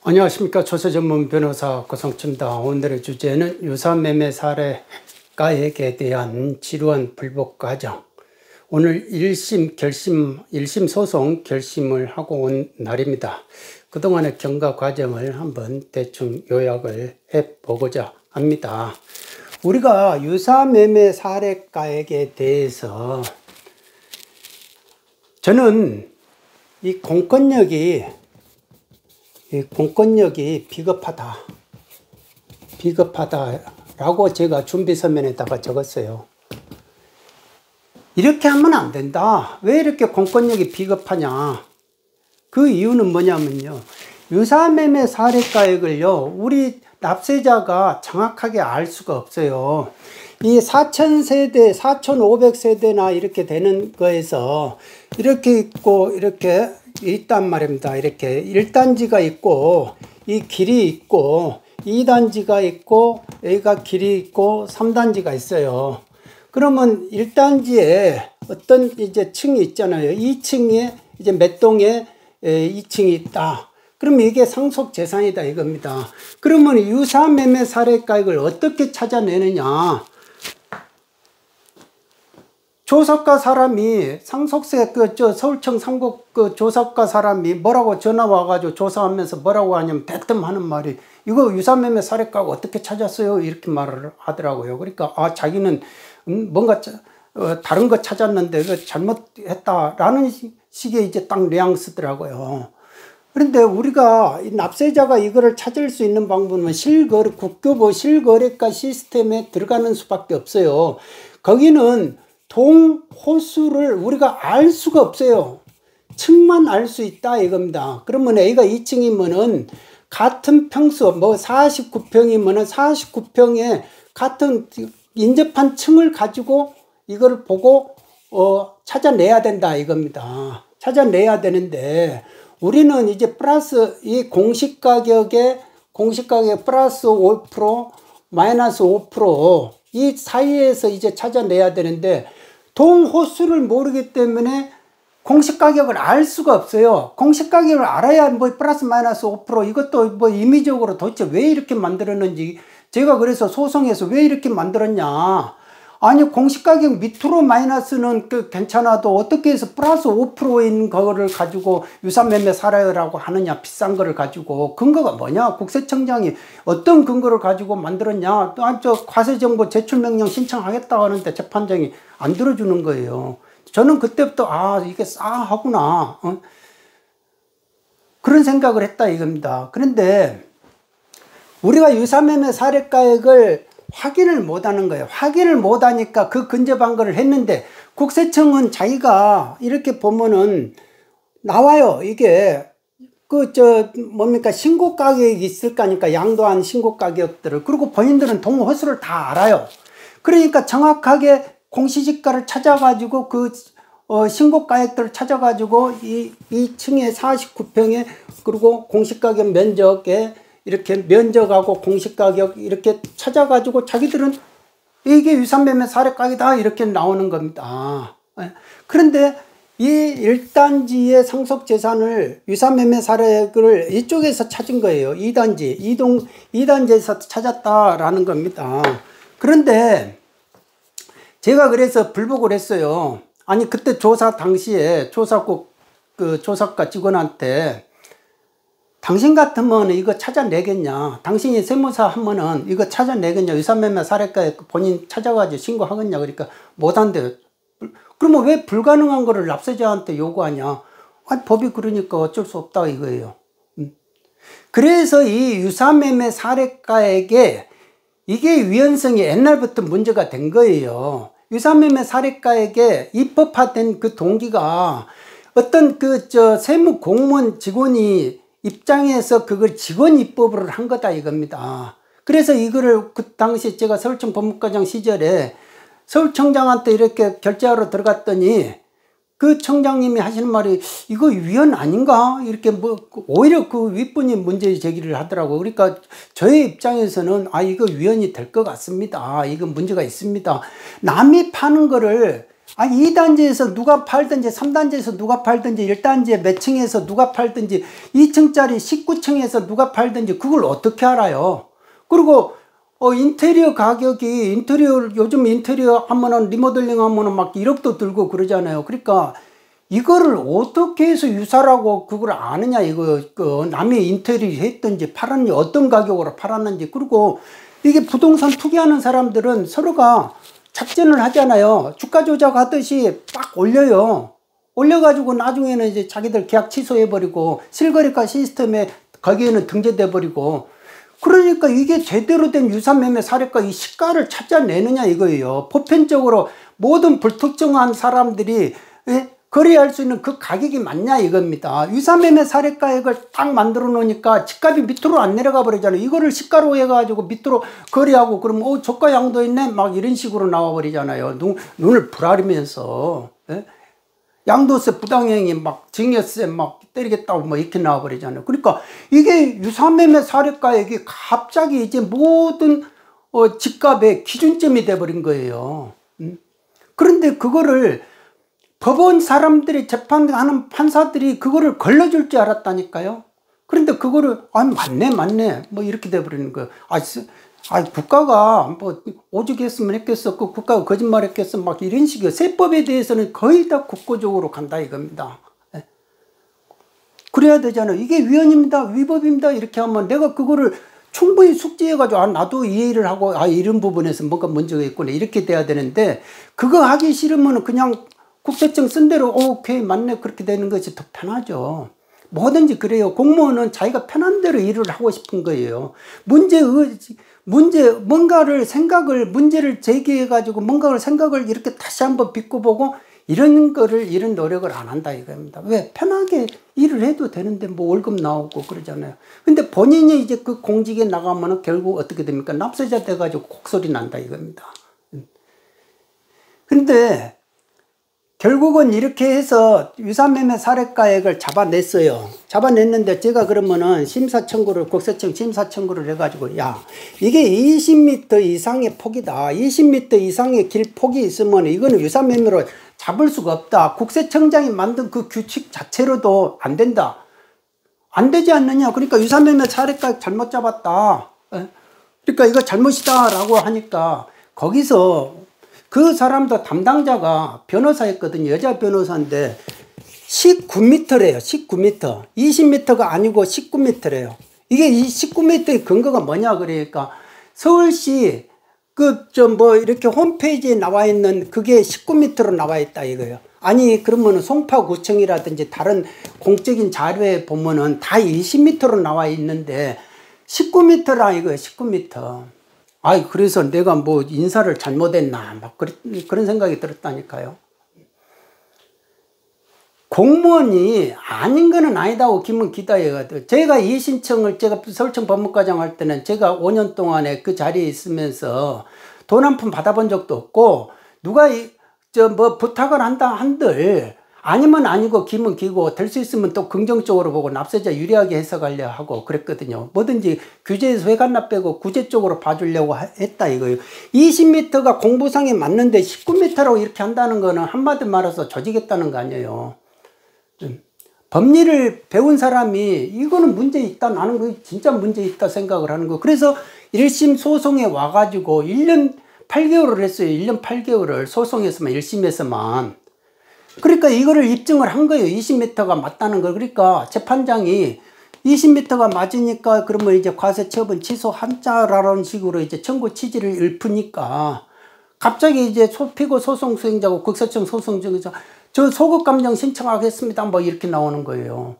안녕하십니까. 조세전문 변호사 고성춘입니다. 오늘의 주제는 유사매매 사례가액에 대한 지루한 불복 과정. 오늘 1심 소송 결심을 하고 온 날입니다. 그동안의 경과 과정을 한번 대충 요약을 해보고자 합니다. 우리가 유사매매 사례가액에 대해서 저는 이 공권력이 비겁하다라고 제가 준비서면에다가 적었어요. 이렇게 하면 안 된다. 왜 이렇게 공권력이 비겁하냐? 그 이유는 뭐냐면요. 유사매매 사례가액을요, 우리 납세자가 정확하게 알 수가 없어요. 이 4,000세대, 4,500세대나 이렇게 되는 거에서 이렇게 있고, 이렇게 있단 말입니다. 이렇게 1단지가 있고, 이 길이 있고, 2단지가 있고, 여기가 길이 있고, 3단지가 있어요. 그러면 1단지에 어떤 이제 층이 있잖아요. 2층에 이제 몇 동에 2층이 있다. 그러면 이게 상속 재산이다 이겁니다. 그러면 유사매매 사례가액을 어떻게 찾아내느냐? 조사과 사람이 상속세 서울청 상고 조사과 사람이 뭐라고 전화 와가지고 조사하면서 뭐라고 하냐면 대뜸 하는 말이 이거 유사매매 사례가액 어떻게 찾았어요? 이렇게 말을 하더라고요. 그러니까 자기는 뭔가 다른 거 찾았는데 그 잘못했다라는 식의 이제 딱 뉘앙스더라고요. 그런데 우리가 납세자가 이거를 찾을 수 있는 방법은 국교부 실거래가 시스템에 들어가는 수밖에 없어요. 거기는 동호수를 우리가 알 수가 없어요. 층만 알 수 있다 이겁니다. 그러면 A가 2층이면은 같은 평수 49평이면은 49평에 같은 인접한 층을 가지고 이걸 보고 찾아내야 된다 이겁니다. 찾아내야 되는데 우리는 이제 플러스 이 공시가격 플러스 5% 마이너스 5% 이 사이에서 이제 찾아내야 되는데 동호수를 모르기 때문에 공시가격을 알 수가 없어요. 공시가격을 알아야 플러스 마이너스 5% 이것도 임의적으로 도대체 왜 이렇게 만들었는지 제가 그래서 소송에서 왜 이렇게 만들었냐. 아니 공시가격 밑으로 마이너스는 괜찮아도 어떻게 해서 플러스 5%인 거를 가지고 유사매매 사례라고 하느냐. 비싼 거를 가지고 근거가 뭐냐. 국세청장이 어떤 근거를 가지고 만들었냐. 저 과세정보 제출명령 신청하겠다고 하는데 재판장이 안 들어주는 거예요. 저는 그때부터 이게 싸하구나 그런 생각을 했다 이겁니다. 그런데 우리가 유사매매 사례가액을 확인을 못하는 거예요. 확인을 못하니까 그 근접한 거를 했는데 국세청은 자기가 이렇게 보면은 나와요. 이게 신고 가격이 있을 거니까 양도한 신고 가격들을. 그리고 본인들은 동호수를 다 알아요. 그러니까 정확하게 공시지가를 찾아가지고 신고 가액들을 찾아가지고 이 층에 49평에 그리고 공시가격 면적에 이렇게 면적하고 공시가격 이렇게 찾아가지고 자기들은 이게 유사매매 사례가격이다 이렇게 나오는 겁니다. 그런데 이 1단지의 상속재산을 유사매매 사례를 이쪽에서 찾은 거예요. 2단지에서 찾았다라는 겁니다. 그런데 제가 그래서 불복을 했어요. 아니 그때 조사 당시에 조사국 조사과 직원한테 당신 같으면 이거 찾아내겠냐? 당신이 세무사 하면은 이거 찾아내겠냐? 유사매매 사례가액 본인 찾아가지고 신고하겠냐? 그러니까 못한대요. 그러면 왜 불가능한 거를 납세자한테 요구하냐? 법이 그러니까 어쩔 수 없다 이거예요. 그래서 이 유사매매 사례가액에 이게 위헌성이 옛날부터 문제가 된 거예요. 유사매매 사례가액에 입법화된 그 동기가 어떤 세무 공무원 직원이 입장에서 그걸 직원 입법을 한 거다 이겁니다. 그래서 이거를 그 당시 제가 서울청 법무과장 시절에 서울청장한테 이렇게 결제하러 들어갔더니 그 청장님이 하시는 말이 이거 위헌 아닌가? 이렇게 오히려 그 윗분이 문제 제기를 하더라고요. 그러니까 저의 입장에서는 이거 위헌이 될 것 같습니다. 이거 문제가 있습니다. 남이 파는 거를 아니 2단지에서 누가 팔든지 3단지에서 누가 팔든지 1단지에 몇 층에서 누가 팔든지 2층짜리 19층에서 누가 팔든지 그걸 어떻게 알아요? 그리고 인테리어 가격이 요즘 인테리어 하면은 리모델링 하면은 막 1억도 들고 그러잖아요. 그러니까 이거를 어떻게 해서 유사라고 그걸 아느냐 이거. 남이 인테리어 했든지 팔았는지 어떤 가격으로 팔았는지. 그리고 이게 부동산 투기하는 사람들은 서로가 작전을 하잖아요. 주가 조작하듯이 빡 올려요. 올려가지고 나중에는 이제 자기들 계약 취소해버리고 실거래가 시스템에 거기에는 등재돼버리고. 그러니까 이게 제대로 된 유산매매 사례가 이 시가를 찾아내느냐 이거예요. 보편적으로 모든 불특정한 사람들이 거래할 수 있는 그 가격이 맞냐 이겁니다. 유산매매 사례가액을 딱 만들어 놓으니까 집값이 밑으로 안 내려가 버리잖아요. 이거를 시가로 해가지고 밑으로 거래하고 그러면 저가 양도 있네 막 이런 식으로 나와 버리잖아요. 눈을 부라리면서. 양도세 부당행위 막 증여세 막 때리겠다고 뭐 이렇게 나와 버리잖아요. 그러니까 이게 유산매매 사례가액이 갑자기 이제 모든 집값의 기준점이 돼 버린 거예요. 그런데 그거를 법원 사람들이 재판하는 판사들이 그거를 걸러줄 줄 알았다니까요. 그런데 그거를 맞네 뭐 이렇게 돼버리는 거예요. 국가가 뭐 오죽했으면 했겠어, 그 국가가 거짓말했겠어 막 이런 식이에요. 세법에 대해서는 거의 다 국고적으로 간다 이겁니다. 그래야 되잖아요. 이게 위헌입니다, 위법입니다 이렇게 하면 내가 그거를 충분히 숙지해가지고 나도 이해를 하고 이런 부분에서 뭔가 문제가 있구나 이렇게 돼야 되는데, 그거 하기 싫으면 그냥 국세청 쓴 대로 오케이 맞네 그렇게 되는 것이 더 편하죠. 뭐든지 그래요. 공무원은 자기가 편한 대로 일을 하고 싶은 거예요. 문제를 제기해 가지고 뭔가를 생각을 이렇게 다시 한번 비꼬보고 이런 노력을 안 한다 이겁니다. 왜? 편하게 일을 해도 되는데 뭐 월급 나오고 그러잖아요. 근데 본인이 이제 그 공직에 나가면은 결국 어떻게 됩니까? 납세자 돼 가지고 곡소리 난다 이겁니다. 근데 결국은 이렇게 해서 유산매매 사례가액을 잡아냈어요. 잡아냈는데 제가 그러면은 국세청 심사 청구를 해가지고 이게 20m 이상의 폭이다. 20m 이상의 길 폭이 있으면 이거는 유산매매로 잡을 수가 없다. 국세청장이 만든 그 규칙 자체로도 안 된다. 안 되지 않느냐. 그러니까 유산매매 사례가액 잘못 잡았다. 그러니까 이거 잘못이다 라고 하니까 거기서 그 사람도 담당자가 변호사였거든요. 여자 변호사인데 19m래요. 19m. 20m가 아니고 19m래요. 이게 이 19m의 근거가 뭐냐 그러니까 서울시 이렇게 홈페이지에 나와 있는 그게 19m로 나와 있다 이거예요. 아니 그러면은 송파구청이라든지 다른 공적인 자료에 보면은 다 20m로 나와 있는데 19m라 이거예요. 19m. 그래서 내가 뭐 인사를 잘못했나 막 그런 생각이 들었다니까요. 공무원이 아닌 거는 아니다고 김은 기다려가지고 제가 제가 서울청 법무과장 할 때는 제가 5년 동안에 그 자리에 있으면서 돈 한 푼 받아본 적도 없고, 누가 뭐 부탁을 한다 한들 아니면 아니고 기면 기고 될 수 있으면 또 긍정적으로 보고 납세자 유리하게 해석하려 하고 그랬거든요. 뭐든지 규제에서 회관납 빼고 구제 쪽으로 봐주려고 했다 이거예요. 20m가 공부상에 맞는데 19m라고 이렇게 한다는 거는 한마디 말해서 조지겠다는 거 아니에요. 법리를 배운 사람이 이거는 문제 있다, 나는 그 진짜 문제 있다 생각을 하는 거. 그래서 1심 소송에 와가지고 1년 8개월을 했어요. 1년 8개월을 소송에서만 1심에서만. 그러니까 이거를 입증을 한 거예요. 20m가 맞다는 걸. 그러니까 재판장이 20m가 맞으니까 그러면 이제 과세 처분 취소한자라는 식으로 이제 청구 취지를 읊으니까 갑자기 이제 피고 소송 수행자고 국세청 소송 중에서 저 소급 감정 신청하겠습니다 뭐 이렇게 나오는 거예요.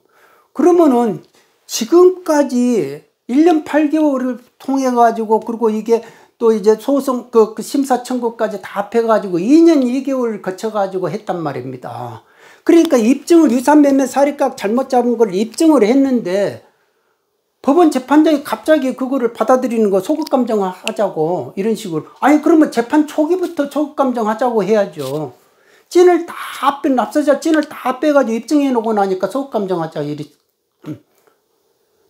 그러면은 지금까지 1년 8개월을 통해 가지고 그리고 이게 또 이제 소송 그 심사 청구까지 다 합해가지고 2년 2개월 거쳐가지고 했단 말입니다. 그러니까 입증을 유산매매 사례가액 잘못 잡은 걸 입증을 했는데 법원 재판장이 갑자기 그거를 받아들이는 거 소급감정 하자고 이런 식으로. 그러면 재판 초기부터 소급감정 하자고 해야죠. 찐을 다 납세자 찐을 다 빼가지고 입증해 놓고 나니까 소급감정 하자 이리.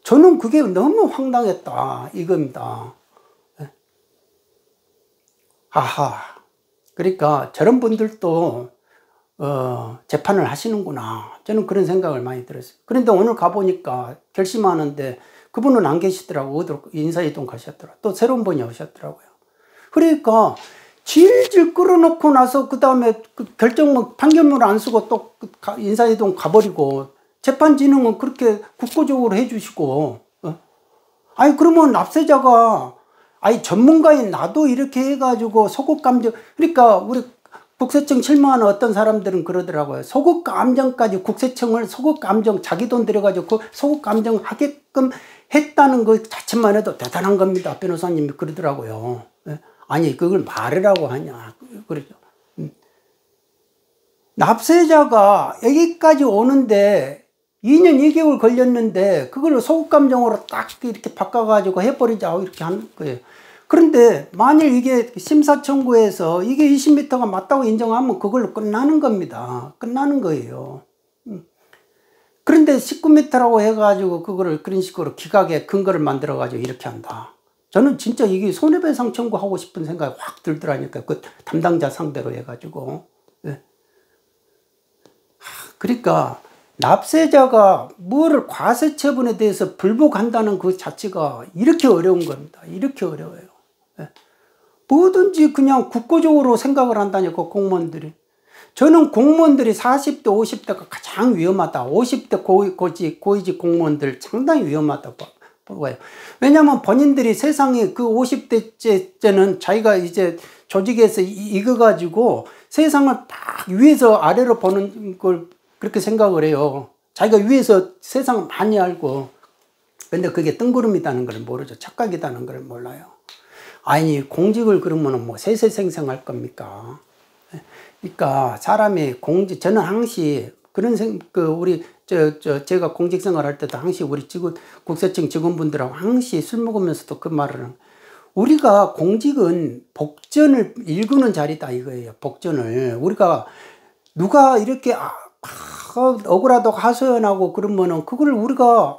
저는 그게 너무 황당했다 이겁니다. 그러니까 저런 분들도 재판을 하시는구나. 저는 그런 생각을 많이 들었어요. 그런데 오늘 가보니까 결심하는데 그분은 안 계시더라고. 어디로 인사이동 가셨더라고. 또 새로운 분이 오셨더라고요. 그러니까 질질 끌어놓고 나서 그 다음에 결정문 판결문을 안 쓰고 또 인사이동 가버리고 재판 진행은 그렇게 국고적으로 해주시고 아니 그러면 납세자가 아니 전문가인 나도 이렇게 해가지고 소극감정 그러니까 우리 국세청 실무하는 어떤 사람들은 그러더라고요. 소극감정까지 국세청을 소극감정 자기 돈 들여가지고 그 소극감정 하게끔 했다는 것 자체만 해도 대단한 겁니다. 변호사님이 그러더라고요. 아니 그걸 말이라고 하냐 그러죠. 납세자가 여기까지 오는데 2년 2개월 걸렸는데 그걸 소극감정으로 딱 이렇게 바꿔가지고 해버리자 이렇게 하는 거예요. 그런데 만일 이게 심사청구에서 이게 20m가 맞다고 인정하면 그걸로 끝나는 겁니다. 끝나는 거예요. 그런데 19m라고 해가지고 그거를 그런 식으로 기각의 근거를 만들어가지고 이렇게 한다. 저는 진짜 이게 손해배상 청구하고 싶은 생각이 확 들더라니까. 그 담당자 상대로 해가지고. 그러니까 납세자가 뭐를 과세처분에 대해서 불복한다는 그 자체가 이렇게 어려운 겁니다. 이렇게 어려워요. 뭐든지 그냥 국고적으로 생각을 한다니까 공무원들이. 저는 공무원들이 40대 50대가 가장 위험하다. 50대 고위직 공무원들 상당히 위험하다고 봐요. 왜냐하면 본인들이 세상에 그 50대째는 자기가 이제 조직에서 익어가지고 세상을 딱 위에서 아래로 보는 걸 그렇게 생각을 해요. 자기가 위에서 세상을 많이 알고. 근데 그게 뜬구름이라는 걸 모르죠. 착각이라는 걸 몰라요. 아니 공직을 그러면 뭐 세세생생할 겁니까? 그러니까 사람이 저는 항시 그런 우리 제가 공직생활 할 때도 항시 우리 국세청 직원분들하고 항시 술 먹으면서도 그 말을 우리가 공직은 복전을 일구는 자리다 이거예요. 복전을 우리가 누가 이렇게 억울하다고 하소연하고 그러면은 그걸 우리가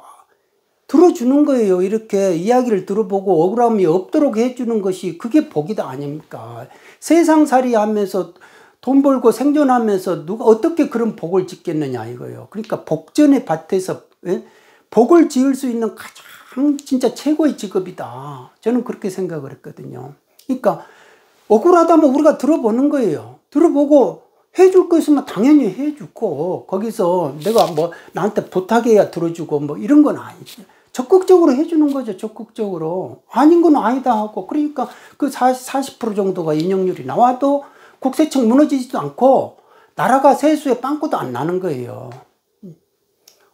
들어주는 거예요. 이렇게 이야기를 들어보고 억울함이 없도록 해주는 것이 그게 복이다 아닙니까? 세상살이 하면서 돈 벌고 생존하면서 누가 어떻게 그런 복을 짓겠느냐 이거예요. 그러니까 복전의 밭에서 복을 지을 수 있는 가장 진짜 최고의 직업이다. 저는 그렇게 생각을 했거든요. 그러니까 억울하다면 우리가 들어보는 거예요. 들어보고 해줄 거 있으면 당연히 해주고 거기서 내가 뭐 나한테 부탁해야 들어주고 뭐 이런 건 아니지. 적극적으로 해주는 거죠. 적극적으로. 아닌 건 아니다 하고. 그러니까 그 40% 정도가 인용률이 나와도 국세청 무너지지도 않고 나라가 세수에 빵꾸도 안 나는 거예요.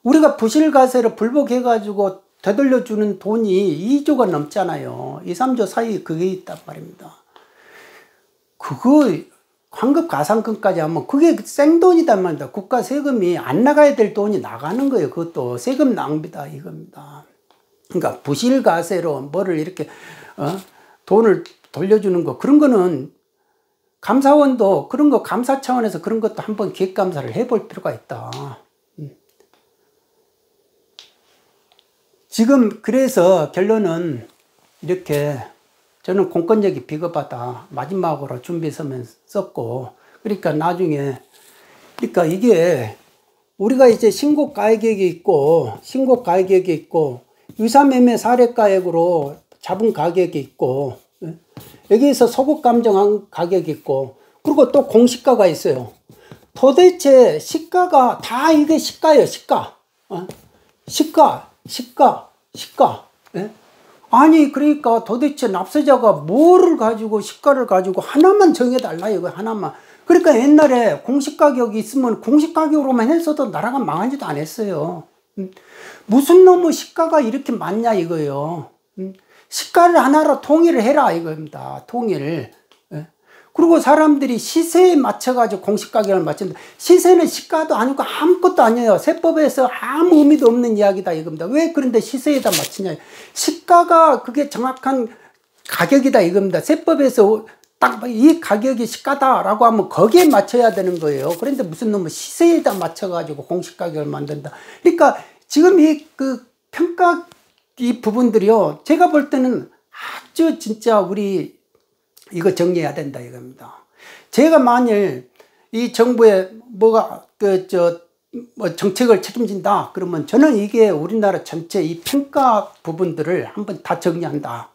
우리가 부실가세를 불복해가지고 되돌려주는 돈이 2조가 넘잖아요. 2, 3조 사이에 그게 있단 말입니다. 그거 환급 가산금까지 하면 그게 생돈이단 말입니다. 국가 세금이 안 나가야 될 돈이 나가는 거예요. 그것도 세금 낭비다 이겁니다. 그러니까 부실가세로 뭐를 이렇게 돈을 돌려주는 거 그런 거는 감사원도 그런 거 감사 차원에서 그런 것도 한번 기획감사를 해볼 필요가 있다. 지금 그래서 결론은 이렇게 저는 공권력이 비겁하다. 마지막으로 준비서면 썼고 그러니까 나중에 그러니까 이게 우리가 이제 신고가액이 있고 유사매매 사례가액으로 잡은 가격이 있고 여기에서 소극감정한 가격이 있고 그리고 또 공시가가 있어요. 도대체 시가가 다 이게 시가예요. 시가. 시가. 예? 아니 그러니까 도대체 납세자가 뭐를 가지고 시가를 가지고 하나만 정해달라 이거 하나만. 그러니까 옛날에 공시가격이 있으면 공시가격으로만 했어도 나라가 망하지도 않았어요. 무슨 놈의 시가가 이렇게 많냐 이거예요. 시가를 하나로 통일을 해라 이겁니다. 통일. 그리고 사람들이 시세에 맞춰가지고 공시가격을 맞춘다. 시세는 시가도 아니고 아무것도 아니에요. 세법에서 아무 의미도 없는 이야기다 이겁니다. 왜 그런데 시세에다 맞추냐. 시가가 그게 정확한 가격이다 이겁니다. 세법에서 딱 이 가격이 시가다라고 하면 거기에 맞춰야 되는 거예요. 그런데 무슨 놈은 시세에다 맞춰가지고 공시가격을 만든다. 그러니까 지금 그 평가 이 부분들이요. 제가 볼 때는 아주 진짜 우리 이거 정리해야 된다 이겁니다. 제가 만일 이 정부의 뭐가 뭐 정책을 책임진다 그러면 저는 이게 우리나라 전체 이 평가 부분들을 한번 다 정리한다.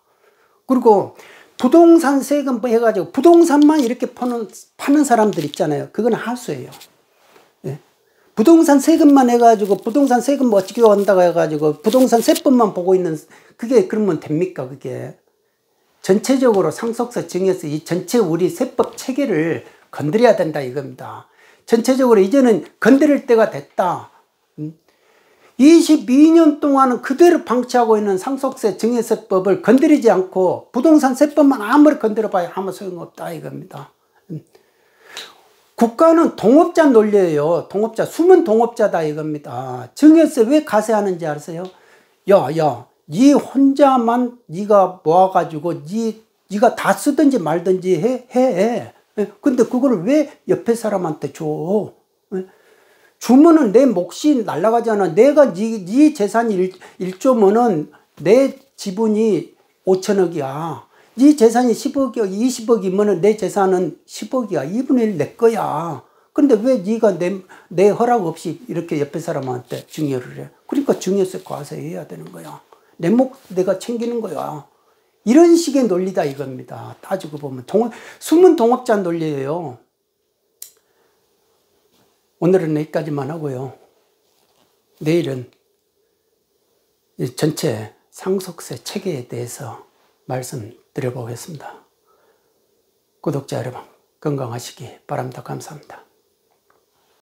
그리고 부동산 세금 해가지고 부동산만 이렇게 파는 사람들 있잖아요. 그건 하수예요. 예? 부동산 세금만 해가지고 부동산 세금 어떻게 한다고 해가지고 부동산 세법만 보고 있는 그게 그러면 됩니까? 그게 전체적으로 상속세 정해서 이 전체 우리 세법 체계를 건드려야 된다 이겁니다. 전체적으로 이제는 건드릴 때가 됐다. 22년 동안은 그대로 방치하고 있는 상속세 증여세법을 건드리지 않고 부동산 세법만 아무리 건드려봐야 아무 소용없다 이겁니다. 국가는 동업자 논리예요. 동업자, 숨은 동업자다 이겁니다. 증여세 왜 가세하는지 아세요? 니 혼자만 니가 모아가지고 니가 다 쓰든지 말든지 해. 근데 그거를 왜 옆에 사람한테 줘? 주면은 내 몫이 날아가잖아. 내가 네 재산이 1조면은 내 지분이 5천억이야. 네 재산이 10억이 20억이면은 내 재산은 10억이야. 2분의 1 내 거야. 근데 왜 네가 내 허락 없이 이렇게 옆에 사람한테 증여를 해? 그러니까 증여세 과세해야 되는 거야. 내 몫 내가 챙기는 거야. 이런 식의 논리다 이겁니다. 따지고 보면 숨은 동업자 논리예요. 오늘은 여기까지만 하고요. 내일은 전체 상속세 체계에 대해서 말씀드려 보겠습니다. 구독자 여러분 건강하시기 바랍니다. 감사합니다.